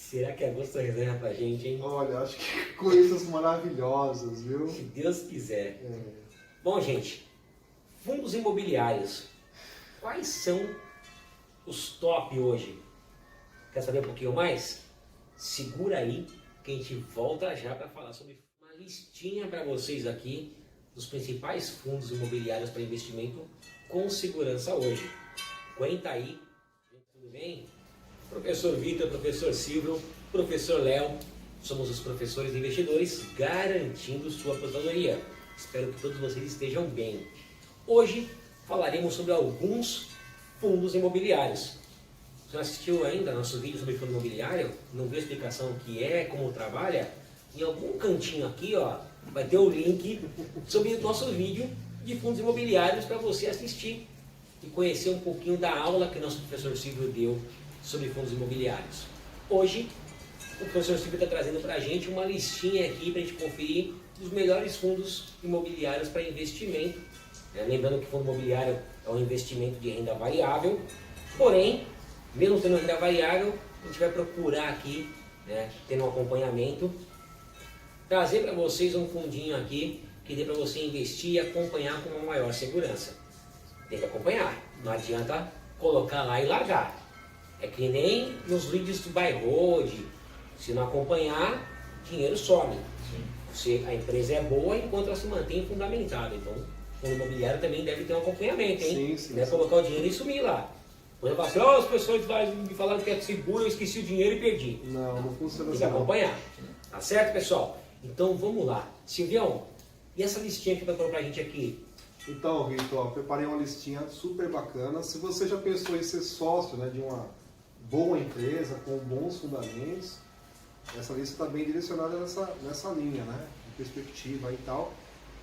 Será que a Augusto reserva pra gente, hein? Olha, acho que coisas maravilhosas, viu? Se Deus quiser. É. Bom, gente, fundos imobiliários. Quais são os top hoje? Quer saber um pouquinho mais? Segura aí que a gente volta já para falar sobre uma listinha para vocês aqui dos principais fundos imobiliários para investimento com segurança hoje. Aguenta aí. Tudo bem? Professor Vitor, professor Silvio, professor Léo, somos os professores investidores garantindo sua aposentadoria. Espero que todos vocês estejam bem. Hoje falaremos sobre alguns fundos imobiliários. Você não assistiu ainda nosso vídeo sobre fundo imobiliário? Não viu a explicação do que é, como trabalha? Em algum cantinho aqui, ó, vai ter o link sobre o nosso vídeo de fundos imobiliários para você assistir e conhecer um pouquinho da aula que nosso professor Silvio deu sobre fundos imobiliários. Hoje, o professor Silvio está trazendo para a gente uma listinha aqui para a gente conferir dos melhores fundos imobiliários para investimento. Lembrando que fundo imobiliário é um investimento de renda variável, porém, mesmo tendo renda variável, a gente vai procurar aqui, tendo um acompanhamento, trazer para vocês um fundinho aqui que dê para você investir e acompanhar com uma maior segurança. Tem que acompanhar, não adianta colocar lá e largar. É que nem nos vídeos do buy hold, se não acompanhar, dinheiro some. A empresa é boa enquanto ela se mantém fundamentada. Então, o fundo imobiliário também deve ter um acompanhamento, hein? Sim, não é colocar o dinheiro e sumir lá. Quando eu falo assim, as pessoas me falaram que é seguro, eu esqueci o dinheiro e perdi. Não funciona assim. Tem que acompanhar. Tá certo, pessoal? Então, vamos lá. Silvião, e essa listinha que vai colocar pra gente aqui? Então, Vitor, preparei uma listinha super bacana. Se você já pensou em ser sócio, de uma boa empresa, com bons fundamentos, essa lista está bem direcionada nessa linha, de perspectiva e tal.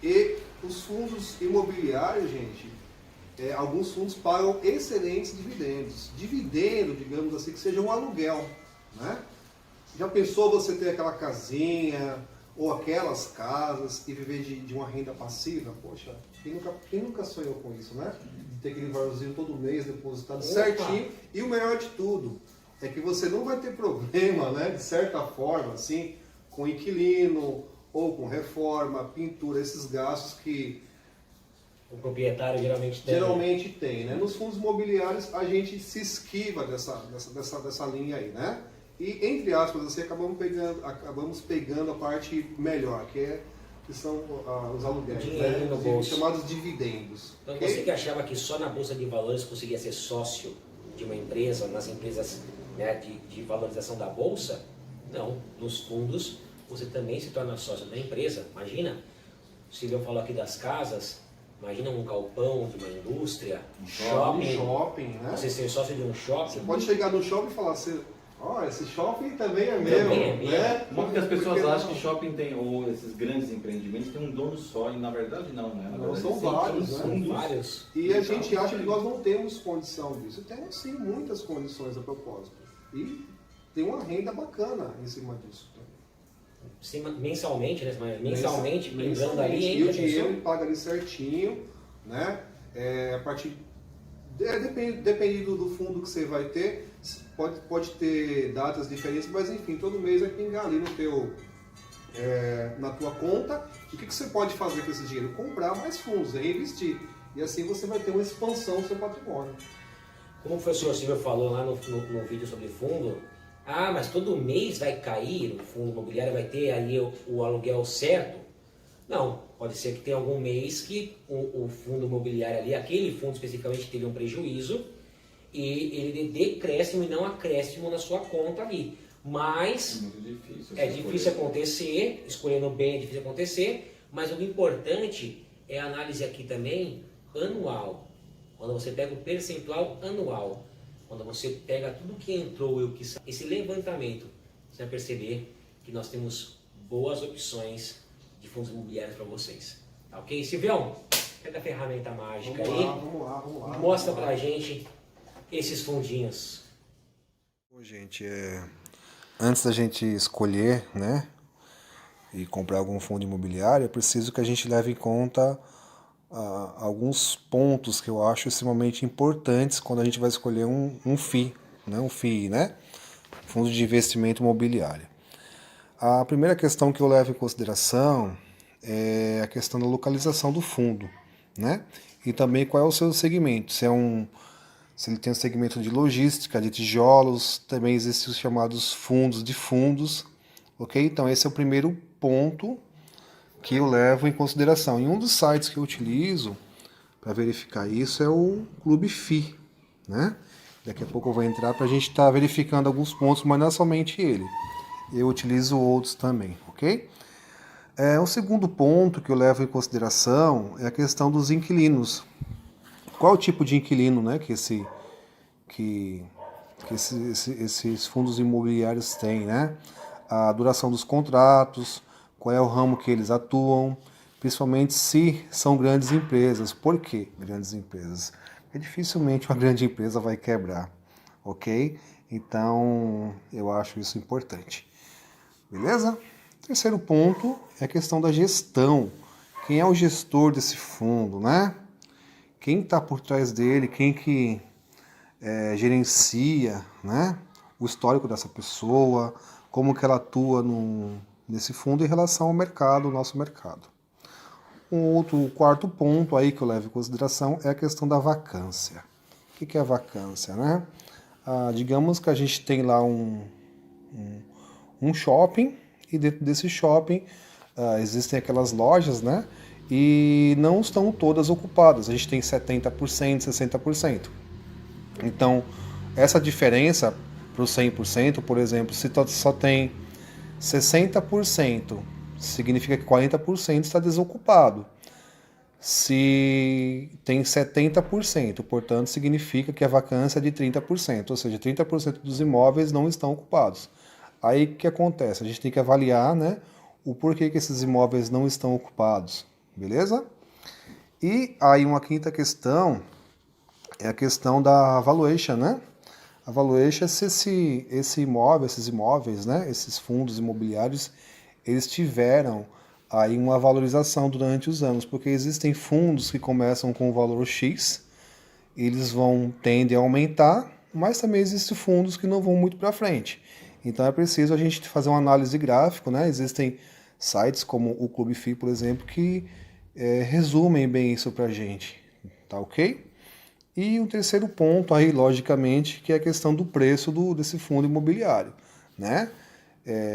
E os fundos imobiliários, gente, alguns fundos pagam excelentes dividendos. Dividendo, digamos assim, que seja um aluguel, Já pensou você ter aquela casinha ou aquelas casas e viver de uma renda passiva? Poxa, quem nunca sonhou com isso, Ter aquele valorzinho todo mês depositado certinho. E o melhor de tudo é que você não vai ter problema, de certa forma, assim, com inquilino ou com reforma, pintura, esses gastos que o proprietário geralmente tem. Geralmente tem, Nos fundos imobiliários a gente se esquiva dessa linha aí, E, entre aspas, assim, acabamos pegando a parte melhor, que são os aluguéis, dinheiro no bolso. Chamados dividendos. Então, você que achava que só na Bolsa de Valores conseguia ser sócio de uma empresa, nas empresas de valorização da Bolsa, não. Nos fundos, você também se torna sócio da empresa. Imagina, o Silvio falou aqui das casas, imagina um galpão de uma indústria, um shopping, Você ser sócio de um shopping. Você pode chegar no shopping e falar assim, esse shopping também é meu, Muitas pessoas acham que shopping tem, ou esses grandes empreendimentos, tem um dono só, e na verdade não, Na verdade, são vários, São vários. E a gente acha que nós não temos condição disso. Temos sim muitas condições a propósito. E tem uma renda bacana em cima disso. Sim, mensalmente, Mensalmente, pingando ali, hein? E o dinheiro ele paga ali certinho, a partir... Dependendo do fundo que você vai ter, pode ter datas diferentes, mas enfim, todo mês vai pingar ali na tua conta. E o que você pode fazer com esse dinheiro? Comprar mais fundos, reinvestir. E assim você vai ter uma expansão do seu patrimônio. Como o professor Silvio falou lá no vídeo sobre fundo, mas todo mês vai cair, o fundo imobiliário vai ter ali o aluguel certo. Não, pode ser que tenha algum mês que o fundo imobiliário ali, aquele fundo especificamente, teve um prejuízo e ele dê decréscimo e não acréscimo na sua conta ali. Mas é difícil acontecer, escolhendo bem é difícil acontecer, mas o importante é a análise aqui também anual. Quando você pega o percentual anual, quando você pega tudo que entrou e o que saiu, esse levantamento, você vai perceber que nós temos boas opções de fundos imobiliários para vocês. Tá ok? Silvião, pega a ferramenta mágica aí. Vamos lá. Mostra pra gente esses fundinhos. Bom, gente, antes da gente escolher, e comprar algum fundo imobiliário, é preciso que a gente leve em conta alguns pontos que eu acho extremamente importantes quando a gente vai escolher um FII, fundos de investimento imobiliário. A primeira questão que eu levo em consideração é a questão da localização do fundo, né? E também qual é o seu segmento. Se ele tem um segmento de logística, de tijolos, também existem os chamados fundos de fundos, ok? Então esse é o primeiro ponto que eu levo em consideração. E um dos sites que eu utilizo para verificar isso é o Clube FI, né? Daqui a pouco eu vou entrar para a gente estar verificando alguns pontos, mas não é somente ele. Eu utilizo outros também, ok? O segundo ponto que eu levo em consideração é a questão dos inquilinos. Qual o tipo de inquilino, né, que esses fundos imobiliários têm, né? A duração dos contratos, qual é o ramo que eles atuam, principalmente se são grandes empresas. Por que grandes empresas? Porque dificilmente uma grande empresa vai quebrar, ok? Então, eu acho isso importante. Beleza? Terceiro ponto é a questão da gestão. Quem é o gestor desse fundo, né? Quem está por trás dele, quem que gerencia, né? O histórico dessa pessoa, como que ela atua nesse fundo em relação ao mercado, o nosso mercado. O quarto ponto aí que eu levo em consideração é a questão da vacância. O que é a vacância, né? Digamos que a gente tem lá um shopping e dentro desse shopping existem aquelas lojas, né? E não estão todas ocupadas. A gente tem 70%, 60%. Então, essa diferença para o 100%, por exemplo, se só tem 60%, significa que 40% está desocupado. Se tem 70%, portanto, significa que a vacância é de 30%, ou seja, 30% dos imóveis não estão ocupados. Aí o que acontece? A gente tem que avaliar, né, o porquê que esses imóveis não estão ocupados, beleza? E aí uma quinta questão é a questão da valuation, né? A valuation é se esses imóveis, né, esses fundos imobiliários, eles tiveram aí uma valorização durante os anos, porque existem fundos que começam com o valor X, eles tendem a aumentar, mas também existem fundos que não vão muito para frente. Então é preciso a gente fazer uma análise gráfica, né? Existem sites como o Clube FI, por exemplo, que resumem bem isso para a gente, tá ok? E o terceiro ponto aí, logicamente, que é a questão do preço desse fundo imobiliário, né?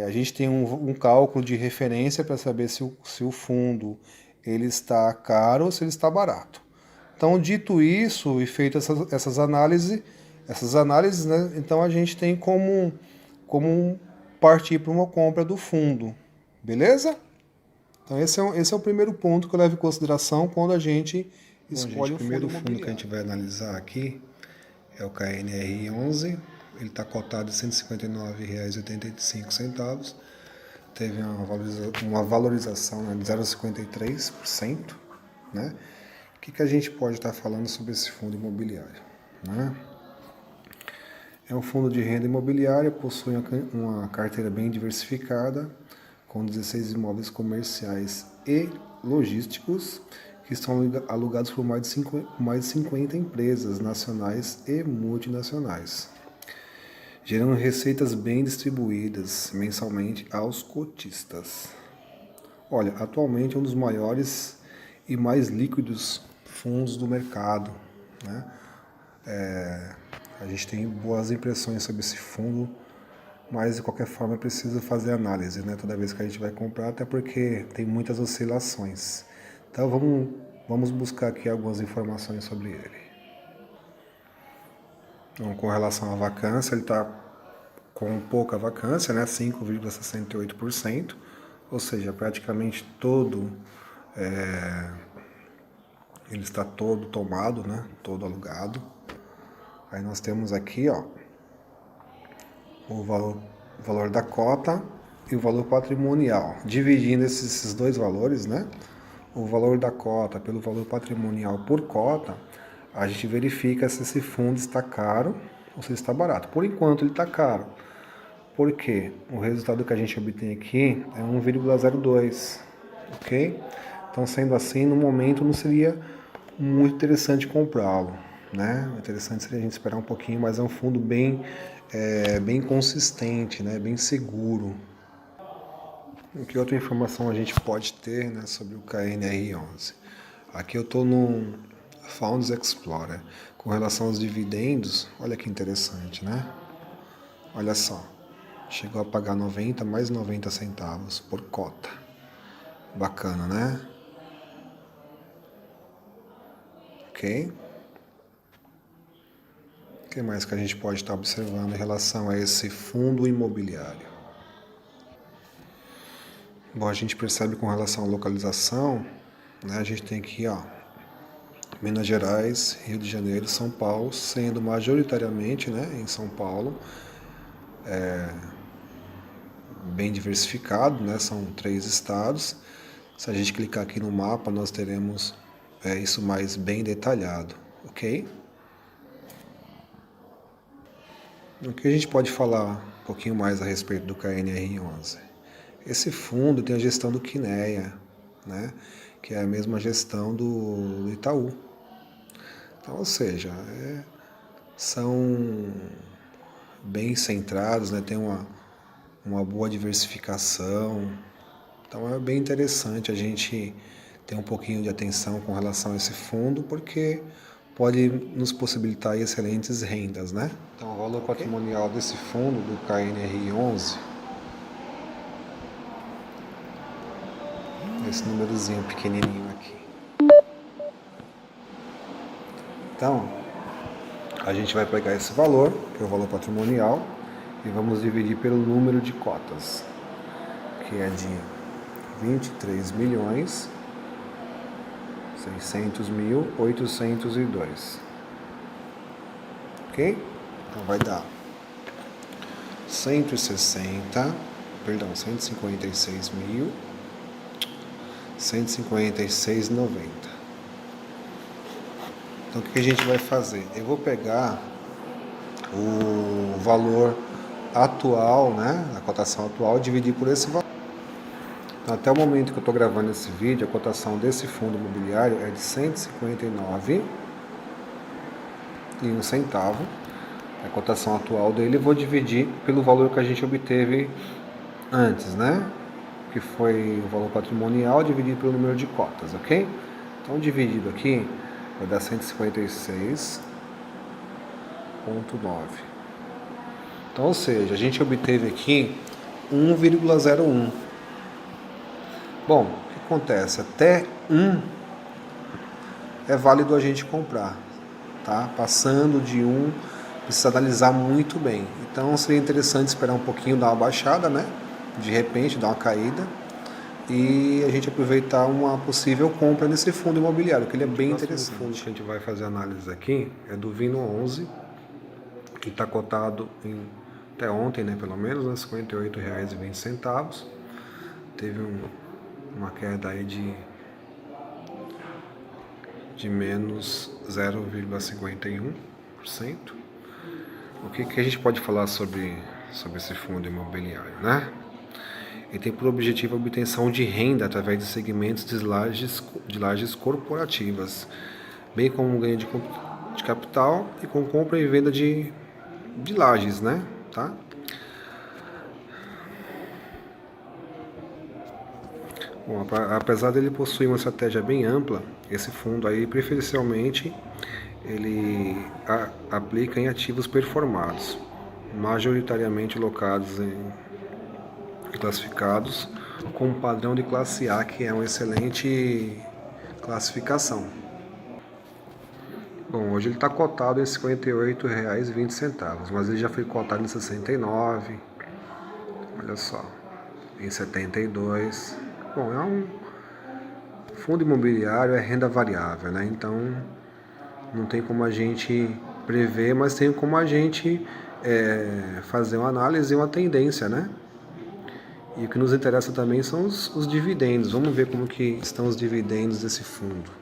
A gente tem um cálculo de referência para saber se o fundo ele está caro ou se ele está barato. Então, dito isso e feito essas análises, né, então a gente tem como partir para uma compra do fundo, beleza? Então esse é o primeiro ponto que eu levo em consideração quando a gente escolhe o primeiro fundo que a gente vai analisar aqui é o KNR 11, ele está cotado em R$ 159,85, teve uma valorização de 0,53%, né? O que a gente pode estar falando sobre esse fundo imobiliário, né? É um fundo de renda imobiliária, possui uma carteira bem diversificada, com 16 imóveis comerciais e logísticos, que estão alugados por mais de 50 empresas nacionais e multinacionais, gerando receitas bem distribuídas mensalmente aos cotistas. Olha, atualmente é um dos maiores e mais líquidos fundos do mercado, né? A gente tem boas impressões sobre esse fundo, mas de qualquer forma é preciso fazer análise, né? Toda vez que a gente vai comprar, até porque tem muitas oscilações. Então vamos buscar aqui algumas informações sobre ele. Então, com relação à vacância, ele está com pouca vacância, né? 5,68%, ou seja, praticamente todo ele está todo tomado, né? Todo alugado. Aí nós temos aqui, ó, o valor da cota e o valor patrimonial. Dividindo esses dois valores, né? O valor da cota pelo valor patrimonial por cota, a gente verifica se esse fundo está caro ou se está barato. Por enquanto ele está caro. Por quê? O resultado que a gente obtém aqui é 1,02, ok? Então, sendo assim, no momento não seria muito interessante comprá-lo, né? O interessante seria a gente esperar um pouquinho, mas é um fundo bem, bem consistente, né? Bem seguro. Que outra informação a gente pode ter, né, sobre o KNR11? Aqui eu estou no Funds Explorer. Com relação aos dividendos, olha que interessante, né? Olha só, chegou a pagar 90 mais 90 centavos por cota. Bacana, né? Ok? O que mais que a gente pode estar observando em relação a esse fundo imobiliário? Bom, a gente percebe com relação à localização, né, a gente tem aqui, ó, Minas Gerais, Rio de Janeiro e São Paulo, sendo majoritariamente, né, em São Paulo, bem diversificado, né, são 3 estados. Se a gente clicar aqui no mapa, nós teremos isso mais bem detalhado, ok? O que a gente pode falar um pouquinho mais a respeito do KNR11? Esse fundo tem a gestão do Kinea, né, que é a mesma gestão do Itaú. Então, ou seja, são bem centrados, né, tem uma boa diversificação. Então é bem interessante a gente ter um pouquinho de atenção com relação a esse fundo, porque pode nos possibilitar excelentes rendas, né? Então o valor patrimonial desse fundo, do KNR11, esse númerozinho pequenininho aqui. Então, a gente vai pegar esse valor, que é o valor patrimonial, e vamos dividir pelo número de cotas, que é de 23.600.802. Ok? Então vai dar 156.156,90. Então o que a gente vai fazer? Eu vou pegar o valor atual, né, a cotação atual, e dividir por esse valor. Então, até o momento que eu estou gravando esse vídeo, a cotação desse fundo imobiliário é de R$ 159,01. A cotação atual dele eu vou dividir pelo valor que a gente obteve antes, né? Que foi o valor patrimonial dividido pelo número de cotas, ok? Então, dividido aqui, vai dar 156,9. Então, ou seja, a gente obteve aqui 1,01. Bom, o que acontece? Até 1 é válido a gente comprar, tá? Passando de 1, precisa analisar muito bem. Então seria interessante esperar um pouquinho, dar uma baixada, né? De repente, dar uma caída, e a gente aproveitar uma possível compra nesse fundo imobiliário, que ele é bem interessante. O fundo que a gente vai fazer análise aqui é do Vino 11, que está cotado até ontem, né, pelo menos, né, R$ 58,20. Teve uma queda aí de menos 0,51%. O que a gente pode falar sobre esse fundo imobiliário, né? Ele tem por objetivo a obtenção de renda através de segmentos de lajes corporativas, bem como um ganho de capital e com compra e venda de lajes, né? Tá? Bom, apesar dele possuir uma estratégia bem ampla, esse fundo aí preferencialmente ele aplica em ativos performados, majoritariamente locados classificados com um padrão de classe A, que é uma excelente classificação. Bom, hoje ele está cotado em R$ 58,20, mas ele já foi cotado em 69, olha só, em 72. Bom, é um fundo imobiliário, é renda variável, né? Então não tem como a gente prever, mas tem como a gente fazer uma análise e uma tendência, né? E o que nos interessa também são os dividendos. Vamos ver como que estão os dividendos desse fundo.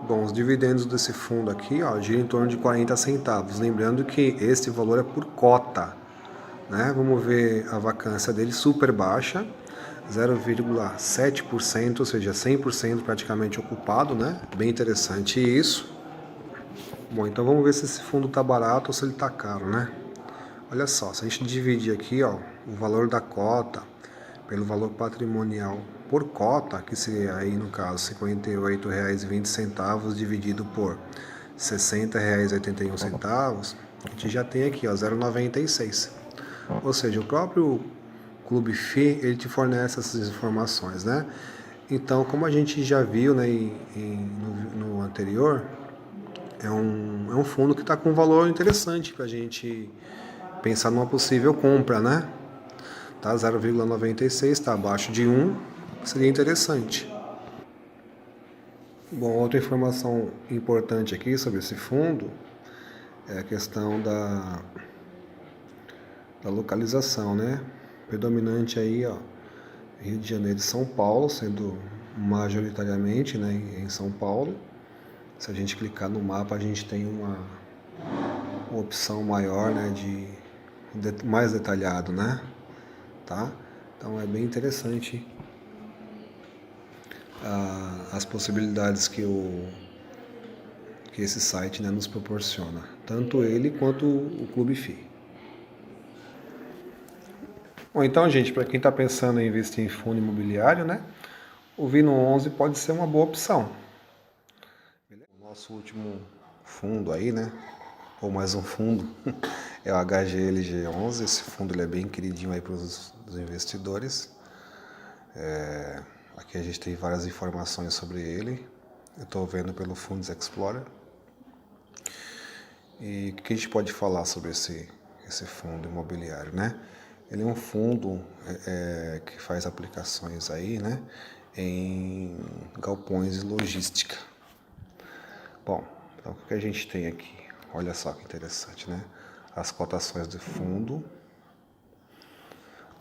Bom, os dividendos desse fundo aqui, ó, giram em torno de 40 centavos. Lembrando que esse valor é por cota, né? Vamos ver a vacância dele, super baixa, 0,7%, ou seja, 100% praticamente ocupado, né? Bem interessante isso, Bom, então vamos ver se esse fundo tá barato ou se ele tá caro, né? Olha só, se a gente dividir aqui, ó, o valor da cota pelo valor patrimonial por cota, que seria aí no caso R$ 58,20 dividido por R$ 60,81, a gente já tem aqui, ó, 0,96. Ou seja, o próprio Clube FI, ele te fornece essas informações, né? Então, como a gente já viu, né, no anterior, é um fundo que está com um valor interessante para a gente pensar numa possível compra, né? Tá 0,96, está abaixo de 1, seria interessante. Bom, outra informação importante aqui sobre esse fundo é a questão da localização, né? Predominante aí, ó, Rio de Janeiro e São Paulo, sendo majoritariamente, né, em São Paulo. Se a gente clicar no mapa, a gente tem uma opção maior, né, mais detalhado, né? Tá? Então é bem interessante as possibilidades que esse site, né, nos proporciona, tanto ele quanto o Clube FI. Bom, então, gente, para quem está pensando em investir em fundo imobiliário, né, o Vino 11 pode ser uma boa opção. O nosso último fundo aí, né, ou mais um fundo, é o HGLG11. Esse fundo ele é bem queridinho aí para os investidores. Aqui a gente tem várias informações sobre ele. Eu estou vendo pelo Funds Explorer. E o que a gente pode falar sobre esse fundo imobiliário, né? Ele é um fundo que faz aplicações aí, né, em galpões e logística. Bom, então o que a gente tem aqui? Olha só que interessante, né? As cotações do fundo.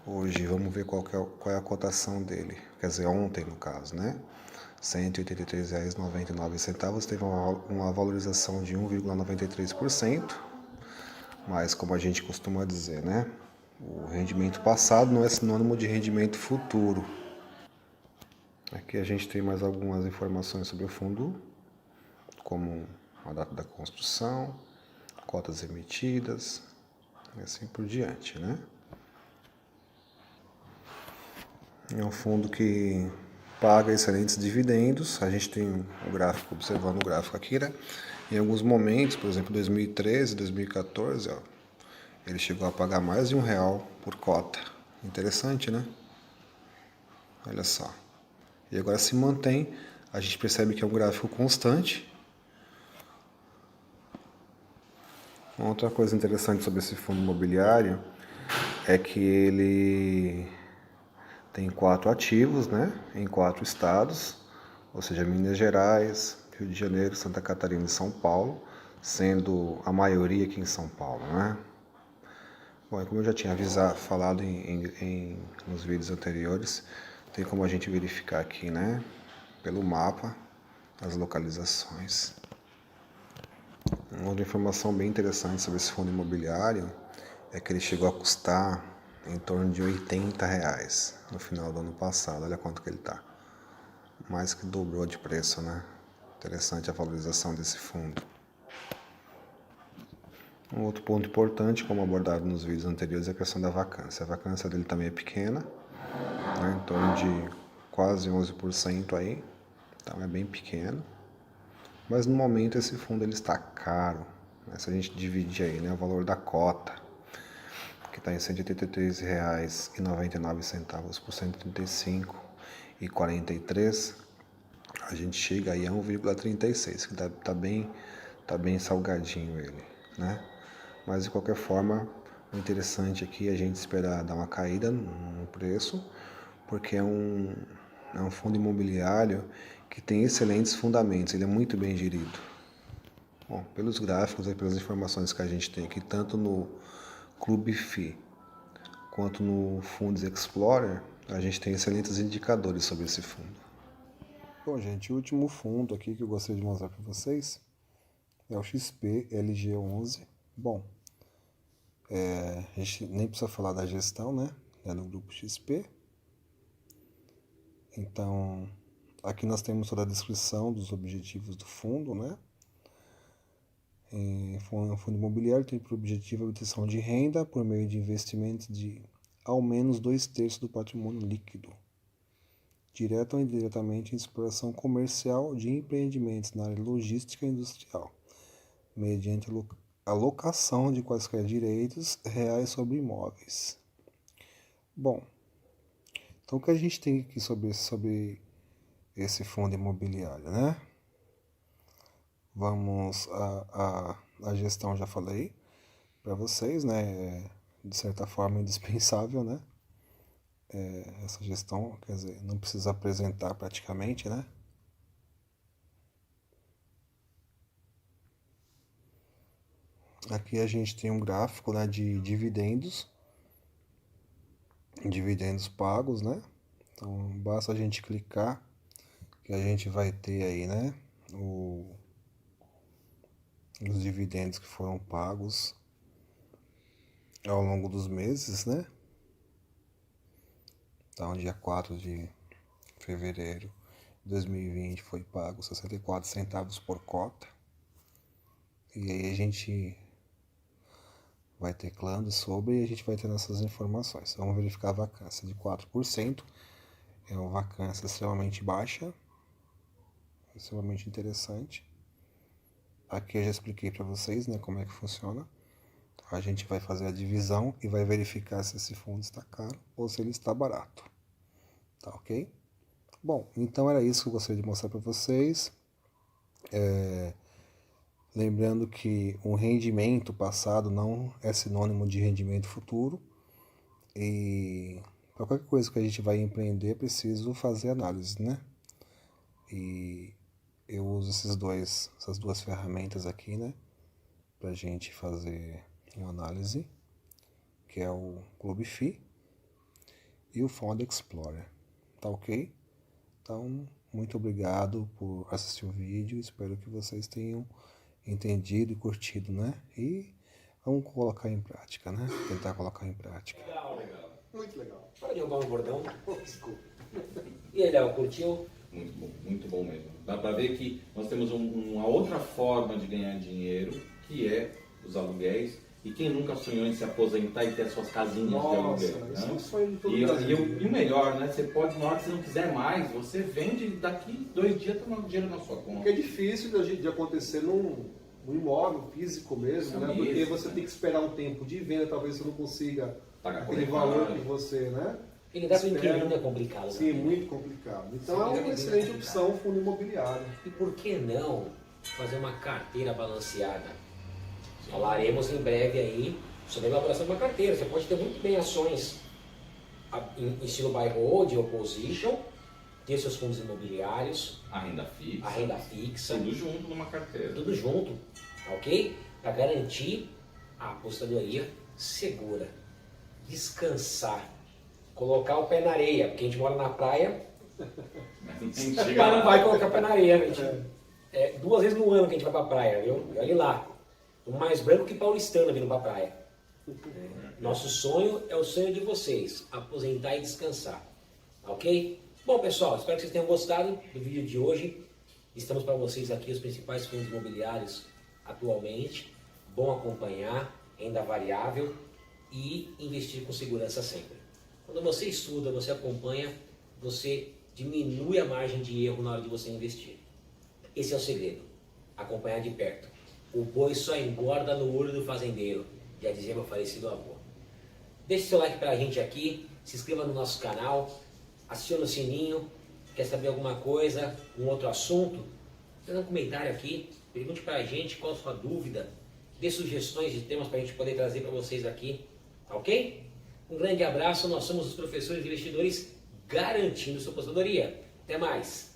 Hoje vamos ver qual é a cotação dele. Quer dizer, ontem no caso, né? R$ 183,99 teve uma valorização de 1,93%, mas como a gente costuma dizer, né? O rendimento passado não é sinônimo de rendimento futuro. Aqui a gente tem mais algumas informações sobre o fundo, como a data da construção, cotas emitidas e assim por diante, né? É um fundo que paga excelentes dividendos. A gente tem o gráfico, observando o gráfico aqui, né? Em alguns momentos, por exemplo, 2013, 2014, ó, ele chegou a pagar mais de R$ 1 por cota. Interessante, né? Olha só. E agora se mantém. A gente percebe que é um gráfico constante. Uma outra coisa interessante sobre esse fundo imobiliário é que ele tem 4 ativos, né, em 4 estados, ou seja, Minas Gerais, Rio de Janeiro, Santa Catarina e São Paulo, sendo a maioria aqui em São Paulo, né? Bom, como eu já tinha falado nos vídeos anteriores, tem como a gente verificar aqui, né, pelo mapa, as localizações. Uma outra informação bem interessante sobre esse fundo imobiliário é que ele chegou a custar em torno de R$ 80 no final do ano passado. Olha quanto que ele está. Mais que dobrou de preço, né? Interessante a valorização desse fundo. Um outro ponto importante, como abordado nos vídeos anteriores, é a questão da vacância. A vacância dele também é pequena, né? Em torno de quase 11% aí. Então é bem pequeno. Mas no momento esse fundo ele está caro, né? Se a gente dividir aí, né, o valor da cota, que está em R$ 183,99 por 135,43, a gente chega aí a 1,36, que tá bem salgadinho ele, né? Mas de qualquer forma, o interessante aqui é a gente esperar dar uma caída no preço, porque é um fundo imobiliário que tem excelentes fundamentos, ele é muito bem gerido. Bom, pelos gráficos e pelas informações que a gente tem aqui, tanto no Clube FI quanto no Funds Explorer, a gente tem excelentes indicadores sobre esse fundo. Bom, gente, o último fundo aqui que eu gostaria de mostrar para vocês é o XP LG11. Bom, a gente nem precisa falar da gestão, né? É no grupo XP. Então, aqui nós temos toda a descrição dos objetivos do fundo, né? O fundo imobiliário tem por objetivo a obtenção de renda por meio de investimentos de ao menos 2/3 do patrimônio líquido, direta ou indiretamente em exploração comercial de empreendimentos na área logística e industrial, mediante alocação de quaisquer direitos reais sobre imóveis. Bom, então o que a gente tem aqui sobre esse fundo imobiliário, né? Vamos a gestão, já falei para vocês, né? De certa forma indispensável, né? Essa gestão, quer dizer, não precisa apresentar praticamente, né? Aqui a gente tem um gráfico, né, de dividendos pagos, né? Então basta a gente clicar que a gente vai ter aí, né, os dividendos que foram pagos ao longo dos meses, né? Então, dia 4 de fevereiro de 2020 foi pago 64 centavos por cota. E aí a gente vai teclando sobre e a gente vai ter essas informações. Vamos verificar a vacância de 4%. É uma vacância extremamente baixa, extremamente interessante. Aqui eu já expliquei para vocês, né, como é que funciona. A gente vai fazer a divisão e vai verificar se esse fundo está caro ou se ele está barato. Tá ok? Bom, então era isso que eu gostaria de mostrar para vocês. Lembrando que um rendimento passado não é sinônimo de rendimento futuro. E para qualquer coisa que a gente vai empreender, é preciso fazer análise, né? E eu uso essas duas ferramentas aqui, né? Para a gente fazer uma análise, que é o Clubfi e o Fund Explorer. Tá ok? Então, muito obrigado por assistir o vídeo. Espero que vocês tenham entendido e curtido, né? E vamos colocar em prática, né? Tentar colocar em prática. Legal. Muito legal. Para derrubar um bordão. Desculpa. E aí, Léo, curtiu? Muito bom mesmo. Dá para ver que nós temos uma outra forma de ganhar dinheiro, que é os aluguéis. E quem nunca sonhou em se aposentar e ter as suas casinhas de aluguel? Né? Isso é um sonho de todo E Brasil. o melhor, né? Você pode, na hora que você não quiser mais, você vende e daqui 2 dias tá o dinheiro na sua conta. Porque é difícil de acontecer num imóvel físico mesmo, né? Porque você tem que esperar um tempo de venda, talvez você não consiga Pagar aquele corretor. valor que você, né? E lidar com espera. inquilino é complicado. Sim, né? muito complicado. Então Sim, é uma é excelente complicado. opção o fundo imobiliário. E por que não fazer uma carteira balanceada? Falaremos em breve aí sobre a elaboração de uma carteira. Você pode ter muito bem ações em estilo buy hold ou position, ter seus fundos imobiliários, A renda fixa. a renda fixa, Tudo junto numa carteira. tudo junto, ok? Para garantir a apostadoria segura, descansar, colocar o pé na areia, porque a gente mora na praia, Chega mas lá. não vai colocar o pé na areia, né? É 2 vezes no ano que a gente vai pra praia, viu? Olha lá, o mais branco que paulistano vindo pra praia. Nosso sonho é o sonho de vocês, aposentar e descansar, ok? Bom pessoal, espero que vocês tenham gostado do vídeo de hoje. Estamos para vocês aqui os principais fundos imobiliários atualmente. Bom acompanhar, renda variável e investir com segurança sempre. Quando você estuda, você acompanha, você diminui a margem de erro na hora de você investir. Esse é o segredo, acompanhar de perto. O boi só engorda no olho do fazendeiro, já dizia meu falecido avô. Deixe seu like pra gente aqui, se inscreva no nosso canal, acione o sininho, quer saber alguma coisa, um outro assunto? Deixe um comentário aqui, pergunte pra gente qual a sua dúvida, dê sugestões de temas pra gente poder trazer para vocês aqui, tá ok? Um grande abraço, nós somos os professores investidores garantindo sua aposentadoria. Até mais!